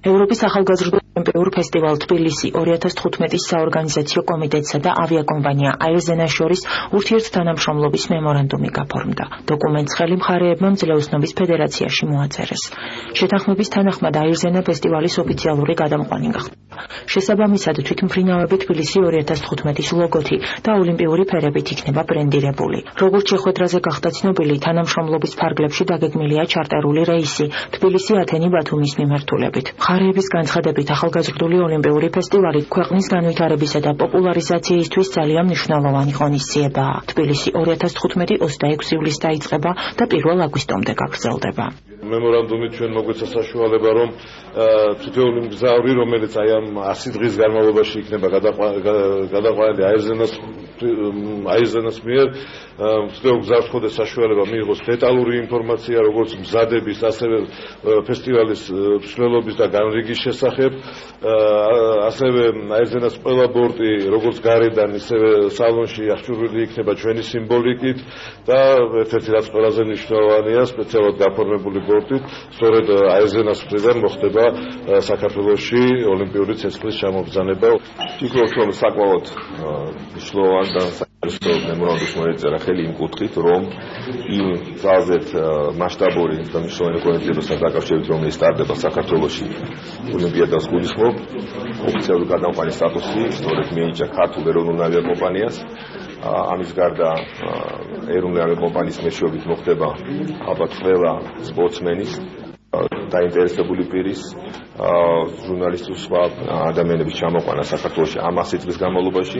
ევროპის ახალგაზრდულ ოლიმპიურ ფესტივალ თბილისი 2015-ის საორგანიზაციო კომიტეტსა და ავიაკომპანია აირზენას შორის ურთიერთთანამშრომლობის მემორანდუმი გაფორმდა. დოკუმენტს ხელი მხარეებმა მძლეოსნობის ფედერაციაში მოაწერეს. შეთანხმების თანახმად აირზენა ფესტივალის ოფიციალური გადამყვანი გახდა. შესაბამისად თვითმფრინავები თბილისი 2015-ის ლოგოთი და ოლიმპიური ფერებით იქნება ბრენდირებული. როგორც შეხვედრაზე გახდა ცნობილი, თანამშრომლობის ფარგლებში დაგეგმილია ჩარტერული რეისი თბილისი-ათენი-ბათუმის მიმართულებით. მხარეების განცხადებით ახალგაზრდული ოლიმპიური ფესტივალი ქვეყნის განვითარებისა და პოპულარიზაციისთვის ძალიან მნიშვნელოვანი ღონისძიებაა. თბილისი 2015 26 ივლისს დაიწყება და 1 აგვისტომდე გაგრძელდება. მემორანდუმი ჩვენ მოგვეცა საშუალება, რომ თითოეული მგზავრი, რომელიც აი ამ 100 დღის განმავლობაში იქნება გადაყვანილი აირზენას მიერ, თითოეულ მგზავრს ხოდეს საშუალება მიიღოს დეტალური ინფორმაცია, როგორც მზადების, ასევე ფესტივალის მსვლელობის და განრიგის შესახებ, ასევე აირზენას ყველა ბორტი, როგორც გარედან, ისევე სალონში აღჭურვილი იქნება ჩვენი სიმბოლიკით და ერთ-ერთი რაც ყველაზე მნიშვნელოვანია, სპეციალურად გაფორმებული ბორტით, სწორედ აირზენას მხრიდან მოხდება საქართველოში ოლიმპიური ცეცხლის ჩამობრძანება. ვფიქრობ, რომ საკმაოდ მნიშვნელოვანი და საინტერესო მემორანდუმს მოეწერა ხელი იმ კუთხით, რომ იმ ძალზედ მასშტაბური და მნიშვნელოვანი ღონისძიებასთან დაკავშირებით, რომელიც სტარტდება საქართველოში ოლიმპიადას გულისხმობ, ოფიციალური გადამყვანი სტატუსი სწორედ მიენიჭა ქართულ ეროვნულ ავიაკომპანიას. ამის გარდა ეროვნული ავიაკომპანიის მეშვეობით მოხდება ალბათ ყველა სპორტსმენის დაინტერესებული პირის, ჟურნალისტის სხვა ადამიანების ჩამოყვანა საქართველოში ამ 100 წლის განმავლობაში.